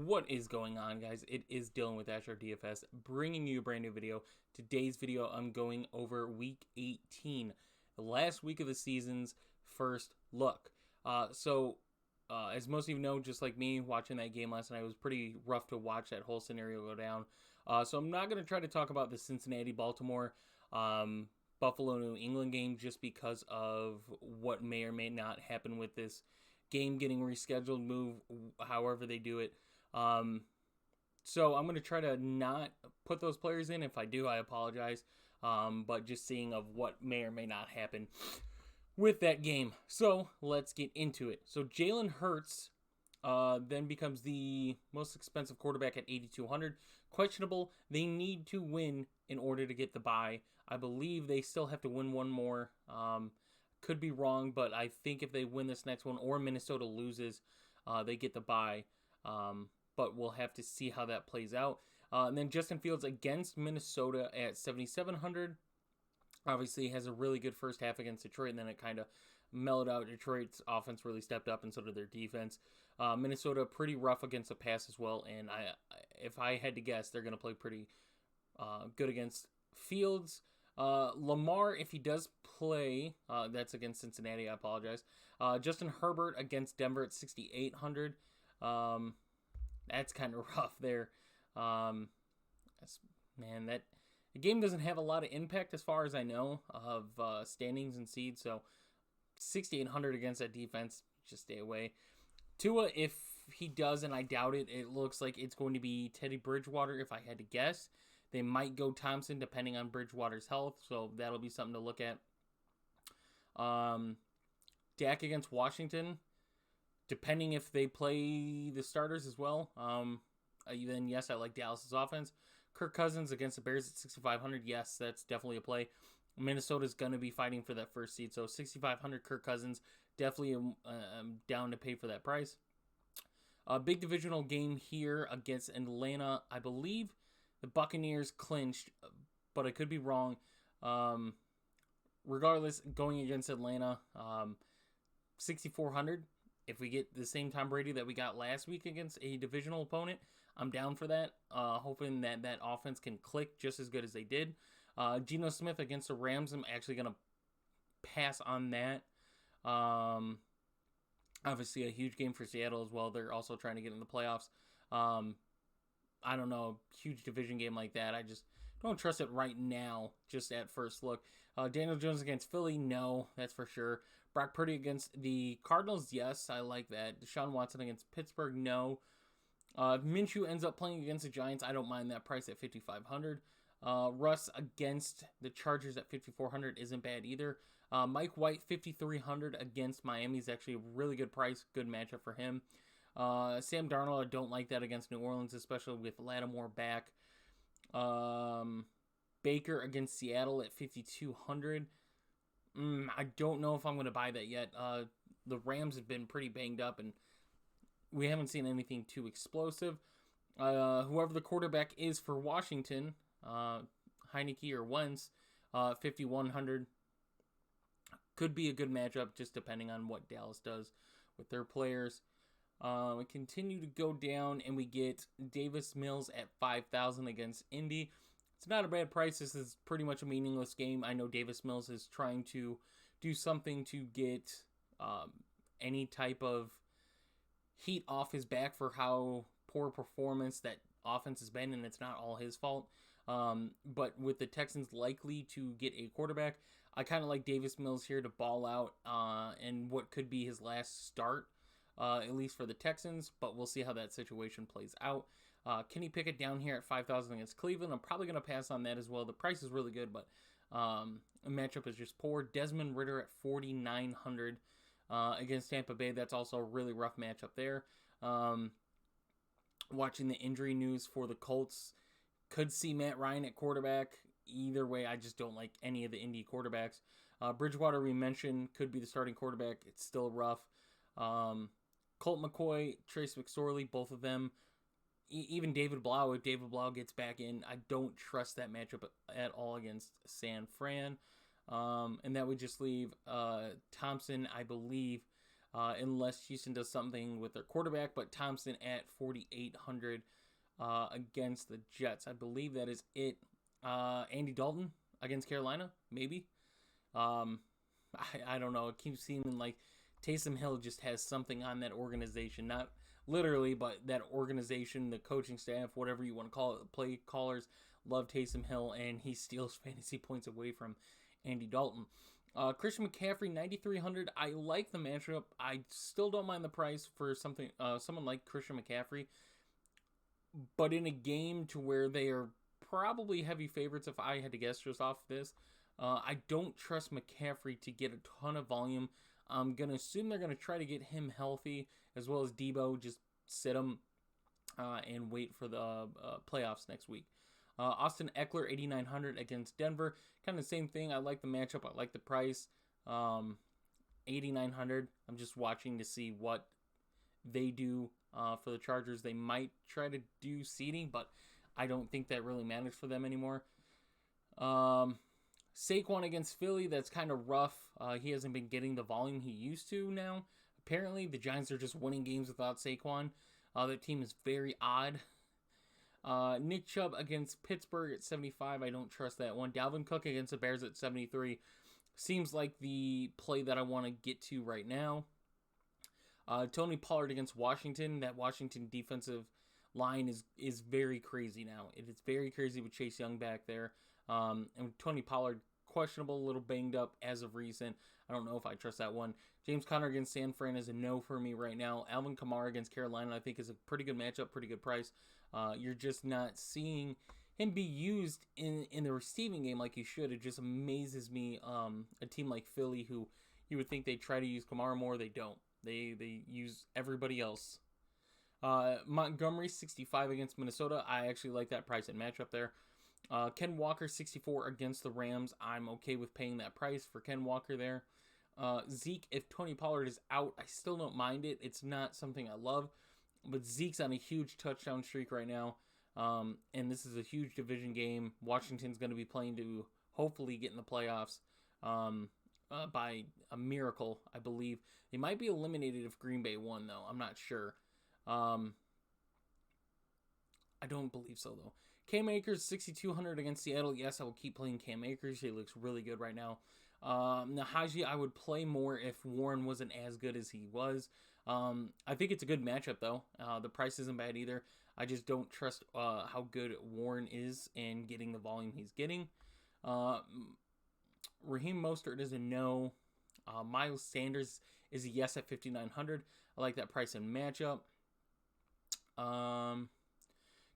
What is going on, guys? It is Dylan with DFS, bringing you a brand new video. Today's video, I'm going over Week 18, the last week of the season's first look. As most of you know, just like me, watching that game last night, it was pretty rough to watch that whole scenario go down. So I'm not going to try to talk about the Cincinnati-Baltimore, Buffalo-New England game just because of what may or may not happen with this game getting rescheduled, move, however they do it. So I'm going to try to not put those players in. If I do, I apologize. But just seeing of what may or may not happen with that game. So let's get into it. So Jalen Hurts then becomes the most expensive quarterback at 8,200. Questionable. They need to win in order to get the bye. I believe they still have to win one more. Could be wrong, but I think if they win this next one or Minnesota loses, they get the bye. But we'll have to see how that plays out. And then Justin Fields against Minnesota at 7,700. Obviously, has a really good first half against Detroit, and then it kind of mellowed out. Detroit's offense really stepped up, and so did their defense. Minnesota, pretty rough against the pass as well, and if I had to guess, they're going to play pretty good against Fields. Lamar, if he does play, that's against Cincinnati, I apologize. Justin Herbert against Denver at 6,800. That's kind of rough there. The game doesn't have a lot of impact as far as I know of standings and seeds, so 6,800 against that defense, just stay away. Tua, if he does, and I doubt it, it looks like it's going to be Teddy Bridgewater if I had to guess. They might go Thompson depending on Bridgewater's health, so that'll be something to look at. Dak against Washington, depending if they play the starters as well. Then yes, I like Dallas's offense. Kirk Cousins against the Bears at 6,500. Yes, that's definitely a play. Minnesota's going to be fighting for that first seed, so 6,500 Kirk Cousins, definitely down to pay for that price. A big divisional game here against Atlanta. I believe the Buccaneers clinched, but I could be wrong. Regardless, going against Atlanta, 6,400. If we get the same Tom Brady that we got last week against a divisional opponent, I'm down for that. Hoping that offense can click just as good as they did. Geno Smith against the Rams, I'm actually going to pass on that. Obviously, a huge game for Seattle as well. They're also trying to get in the playoffs. I don't know, huge division game like that. I just don't trust it right now, just at first look. Daniel Jones against Philly, no, that's for sure. Brock Purdy against the Cardinals, yes, I like that. Deshaun Watson against Pittsburgh, no. If Minshew ends up playing against the Giants, I don't mind that price at 5,500. Russ against the Chargers at 5,400 isn't bad either. Mike White, 5,300 against Miami is actually a really good price, good matchup for him. Sam Darnold, I don't like that against New Orleans, especially with Lattimore back. Baker against Seattle at 5,200. I don't know if I'm going to buy that yet. The Rams have been pretty banged up, and we haven't seen anything too explosive. Whoever the quarterback is for Washington, Heineke or Wentz, 5,100. Could be a good matchup, just depending on what Dallas does with their players. We continue to go down, and we get Davis Mills at 5,000 against Indy. It's not a bad price. This is pretty much a meaningless game. I know Davis Mills is trying to do something to get any type of heat off his back for how poor performance that offense has been, and it's not all his fault. But with the Texans likely to get a quarterback, I kind of like Davis Mills here to ball out in what could be his last start. At least for the Texans, but we'll see how that situation plays out. Kenny Pickett down here at 5,000 against Cleveland. I'm probably going to pass on that as well. The price is really good, but the matchup is just poor. Desmond Ridder at 4,900 against Tampa Bay. That's also a really rough matchup there. Watching the injury news for the Colts, could see Matt Ryan at quarterback. Either way, I just don't like any of the Indy quarterbacks. Bridgewater, we mentioned, could be the starting quarterback. It's still rough. Colt McCoy, Trace McSorley, both of them. Even David Blau, if David Blau gets back in, I don't trust that matchup at all against San Fran. And that would just leave Thompson, I believe, unless Houston does something with their quarterback. But Thompson at 4,800 against the Jets. I believe that is it. Andy Dalton against Carolina, maybe. I don't know. It keeps seeming like Taysom Hill just has something on that organization. Not literally, but that organization, the coaching staff, whatever you want to call it, the play callers love Taysom Hill, and he steals fantasy points away from Andy Dalton. Christian McCaffrey, 9,300. I like the matchup. I still don't mind the price for someone like Christian McCaffrey. But in a game to where they are probably heavy favorites, if I had to guess just off this, I don't trust McCaffrey to get a ton of volume. I'm going to assume they're going to try to get him healthy, as well as Debo. Just sit him and wait for the playoffs next week. Austin Eckler, 8,900 against Denver. Kind of the same thing. I like the matchup. I like the price. 8,900. I'm just watching to see what they do for the Chargers. They might try to do seeding, but I don't think that really matters for them anymore. Saquon against Philly, that's kind of rough. He hasn't been getting the volume he used to now. Apparently, the Giants are just winning games without Saquon. Their team is very odd. Nick Chubb against Pittsburgh at 75. I don't trust that one. Dalvin Cook against the Bears at 73. Seems like the play that I want to get to right now. Tony Pollard against Washington. That Washington defensive line is very crazy now. It is very crazy with Chase Young back there. And Tony Pollard, questionable, a little banged up as of recent. I don't know if I trust that one. James Conner against San Fran is a no for me right now. Alvin Kamara against Carolina, I think, is a pretty good matchup, pretty good price. You're just not seeing him be used in the receiving game like he should. It just amazes me. A team like Philly, who you would think they try to use Kamara more, they don't. They use everybody else. Montgomery, 65 against Minnesota. I actually like that price and matchup there. Ken Walker, 64 against the Rams. I'm okay with paying that price for Ken Walker there. Zeke, if Tony Pollard is out, I still don't mind it. It's not something I love. But Zeke's on a huge touchdown streak right now. And this is a huge division game. Washington's going to be playing to hopefully get in the playoffs by a miracle, I believe. They might be eliminated if Green Bay won, though. I'm not sure. I don't believe so, though. Cam Akers, 6,200 against Seattle. Yes, I will keep playing Cam Akers. He looks really good right now. Najee, I would play more if Warren wasn't as good as he was. I think it's a good matchup, though. The price isn't bad either. I just don't trust how good Warren is in getting the volume he's getting. Raheem Mostert is a no. Miles Sanders is a yes at 5,900. I like that price and matchup.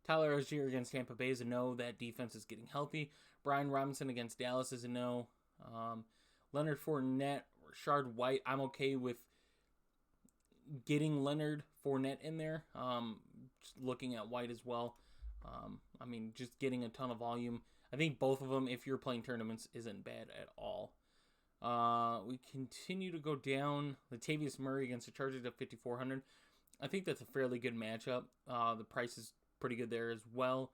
Tyler Algier against Tampa Bay is a no. That defense is getting healthy. Brian Robinson against Dallas is a no. Leonard Fournette, Rashard White. I'm okay with getting Leonard Fournette in there. Just looking at White as well. Just getting a ton of volume. I think both of them, if you're playing tournaments, isn't bad at all. We continue to go down. Latavius Murray against the Chargers at 5,400. I think that's a fairly good matchup. The price is pretty good there as well.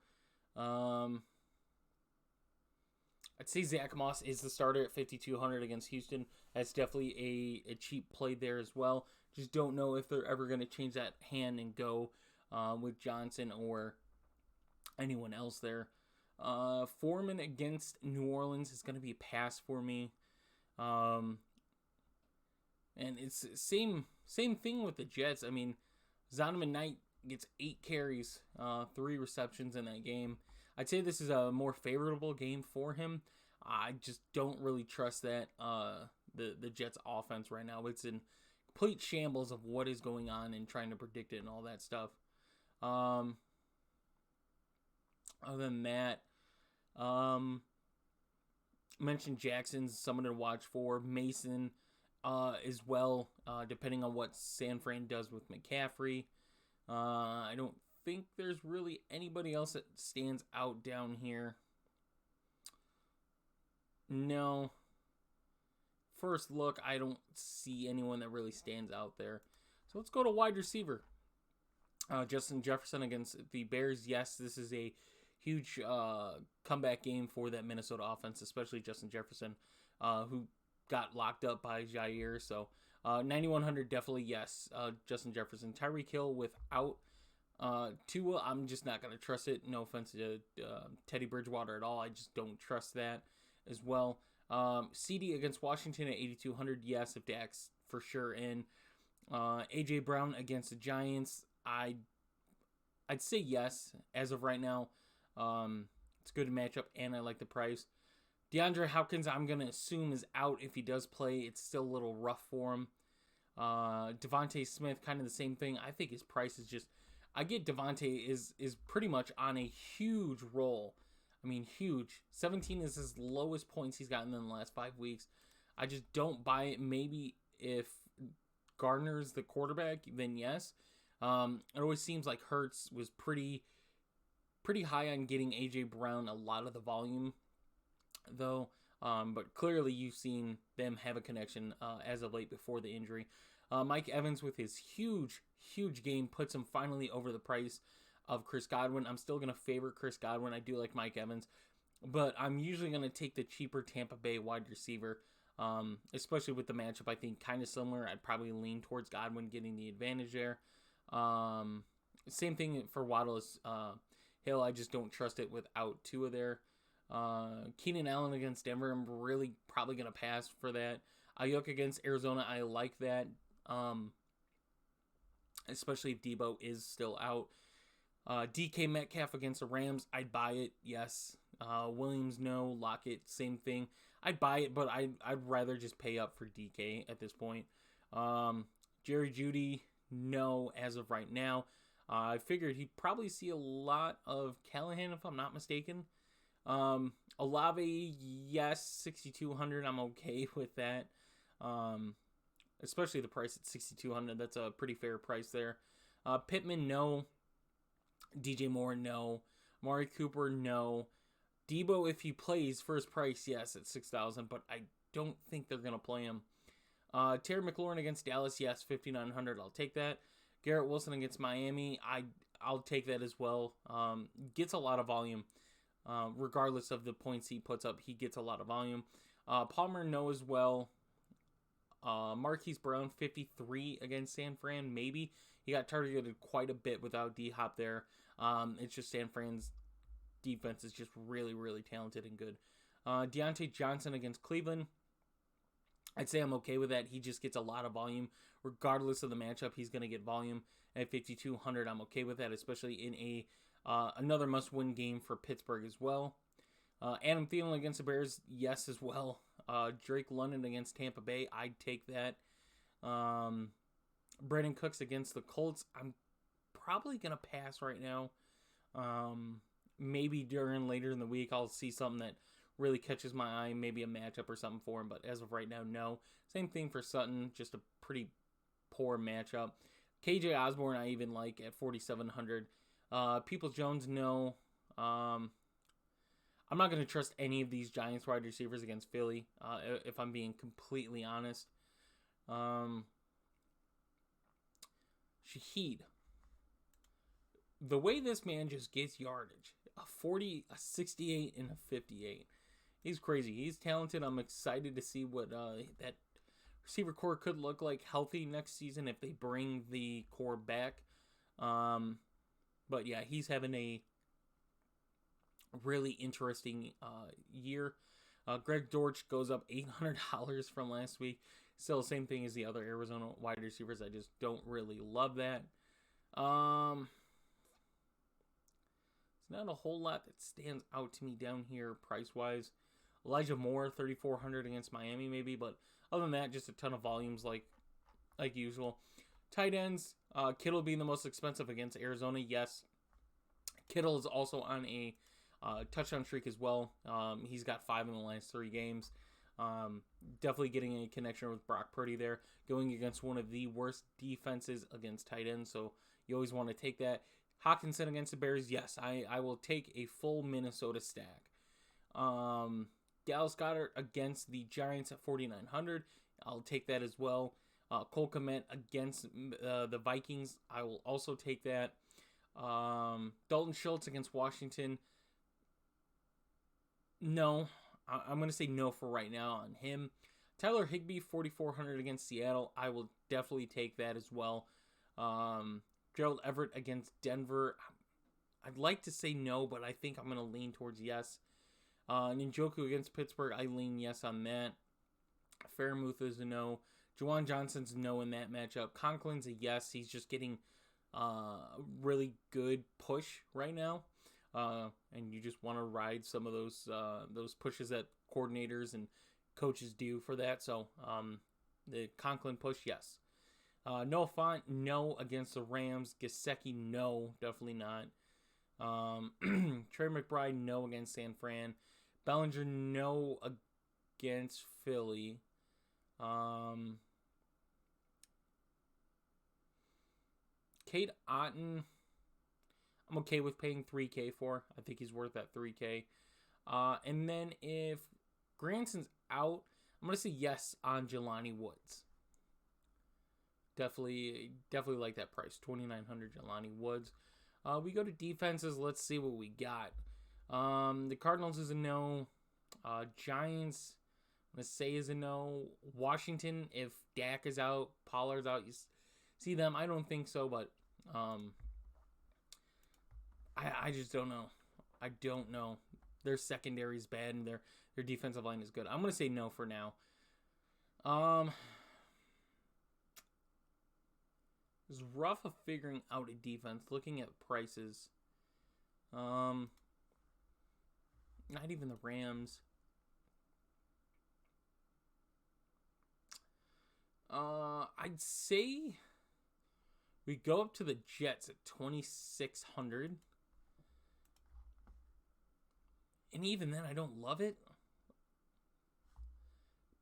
I'd say Zach Moss is the starter at 5,200 against Houston. That's definitely a cheap play there as well. Just don't know if they're ever going to change that hand and go with Johnson or anyone else there. Foreman against New Orleans is going to be a pass for me. And it's same thing with the Jets. Zonovan Knight gets 8 carries, 3 receptions in that game. I'd say this is a more favorable game for him. I just don't really trust that the Jets offense right now. It's in complete shambles of what is going on and trying to predict it and all that stuff. Other than that, mentioned Jackson's someone to watch for. Mason as well, depending on what San Fran does with McCaffrey. I don't think there's really anybody else that stands out down here. No. First look, I don't see anyone that really stands out there. So let's go to wide receiver. Justin Jefferson against the Bears. Yes, this is a huge comeback game for that Minnesota offense, especially Justin Jefferson, who got locked up by Jair. So 9,100 definitely yes. Justin Jefferson, Tyreek Hill without Tua, I'm just not gonna trust it. No offense to Teddy Bridgewater at all. I just don't trust that as well. CD against Washington at 8,200. Yes, if Dak's for sure in. AJ Brown against the Giants. I'd say yes as of right now. It's a good matchup and I like the price. DeAndre Hopkins, I'm gonna assume is out. If he does play, it's still a little rough for him. Devontae Smith, kind of the same thing. I think his price is just. I get Devontae is pretty much on a huge roll. I mean, huge. 17 is his lowest points he's gotten in the last 5 weeks. I just don't buy it. Maybe if Gardner's the quarterback, then yes. It always seems like Hurts was pretty high on getting AJ Brown a lot of the volume, though. But clearly you've seen them have a connection as of late before the injury. Mike Evans with his huge game puts him finally over the price of Chris Godwin. I'm still going to favor Chris Godwin. I do like Mike Evans, but I'm usually going to take the cheaper Tampa Bay wide receiver, especially with the matchup. I think kind of similar. I'd probably lean towards Godwin getting the advantage there. Same thing for Waddle as Hill. I just don't trust it without Tua there. Keenan Allen against Denver, I'm really probably going to pass for that. Ayuk against Arizona, I like that. Especially if Debo is still out. DK Metcalf against the Rams, I'd buy it, yes. Williams, no. Lockett, same thing. I'd buy it, but I'd rather just pay up for DK at this point. Jerry Jeudy, no, as of right now. I figured he'd probably see a lot of Callahan, if I'm not mistaken. Olave, yes, 6,200. I'm okay with that. Especially the price at 6,200. That's a pretty fair price there. Pittman, no. DJ Moore, no. Amari Cooper, no. Debo, if he plays, first price, yes, at 6,000, but I don't think they're going to play him. Terry McLaurin against Dallas, yes, 5,900. I'll take that. Garrett Wilson against Miami, I'll take that as well. Gets a lot of volume. Regardless of the points he puts up, he gets a lot of volume. Palmer, no as well. Marquise Brown, 53 against San Fran, maybe. He got targeted quite a bit without D-Hop there. It's just San Fran's defense is just really, really talented and good. Deontay Johnson against Cleveland. I'd say I'm okay with that. He just gets a lot of volume. Regardless of the matchup, he's going to get volume. At 5,200, I'm okay with that, especially in another must-win game for Pittsburgh as well. Adam Thielen against the Bears, yes as well. Drake London against Tampa Bay, I'd take that. Brandon Cooks against the Colts, I'm probably going to pass right now. Maybe later in the week, I'll see something that really catches my eye, maybe a matchup or something for him, but as of right now, no. Same thing for Sutton, just a pretty poor matchup. KJ Osborne, I even like at 4,700. Peoples-Jones, no. I'm not going to trust any of these Giants wide receivers against Philly, if I'm being completely honest. Shaheed. The way this man just gets yardage, a 40, a 68, and a 58. He's crazy. He's talented. I'm excited to see what that receiver core could look like healthy next season if they bring the core back. But yeah, he's having a really interesting year. Greg Dortch goes up $800 from last week. Still the same thing as the other Arizona wide receivers. I just don't really love that. It's not a whole lot that stands out to me down here price-wise. Elijah Moore, 3,400 against Miami maybe, but other than that, just a ton of volumes like usual. Tight ends, Kittle being the most expensive against Arizona, yes. Kittle is also on a touchdown streak as well. He's got 5 in the last 3 games. Definitely getting a connection with Brock Purdy there, going against one of the worst defenses against tight ends, so you always want to take that. Hawkinson against the Bears, yes, I will take a full Minnesota stack. Dallas Goedert against the Giants at 4,900, I'll take that as well. Cole Kmet against the Vikings, I will also take that. Dalton Schultz against Washington, no. I'm going to say no for right now on him. Tyler Higbee, 4,400 against Seattle. I will definitely take that as well. Gerald Everett against Denver. I'd like to say no, but I think I'm going to lean towards yes. Njoku against Pittsburgh. I lean yes on that. Fairmouth is a no. Juwan Johnson's a no in that matchup. Conklin's a yes. He's just getting really good push right now. And you just want to ride some of those pushes that coordinators and coaches do for that. So the Conklin push, yes. Noah Fant, no against the Rams. Gesicki, no, definitely not. Trey McBride, no against San Fran. Bellinger, no against Philly. Cade Otton, I'm okay with paying $3K for. I think he's worth that $3K. And then if Granson's out, I'm going to say yes on Jelani Woods. Definitely like that price. $2,900 Jelani Woods. We go to defenses. Let's see what we got. The Cardinals is a no. Giants, I'm going to say is a no. Washington, if Dak is out, Pollard's out, you see them. I don't think so, but I just don't know. I don't know. Their secondary is bad, and their defensive line is good. I'm going to say no for now. It's rough of figuring out a defense, looking at prices. Not even the Rams. I'd say we go up to the Jets at 2,600. And even then, I don't love it.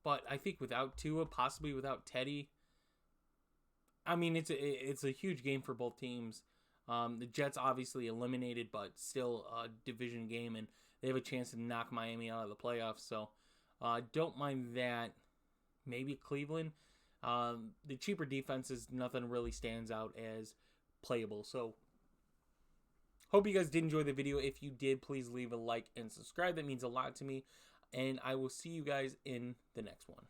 But I think without Tua, possibly without Teddy, I mean, it's a huge game for both teams. The Jets obviously eliminated, but still a division game, and they have a chance to knock Miami out of the playoffs. So don't mind that. Maybe Cleveland. The cheaper defenses, nothing really stands out as playable. So hope you guys did enjoy the video. If you did, please leave a like and subscribe. That means a lot to me. And I will see you guys in the next one.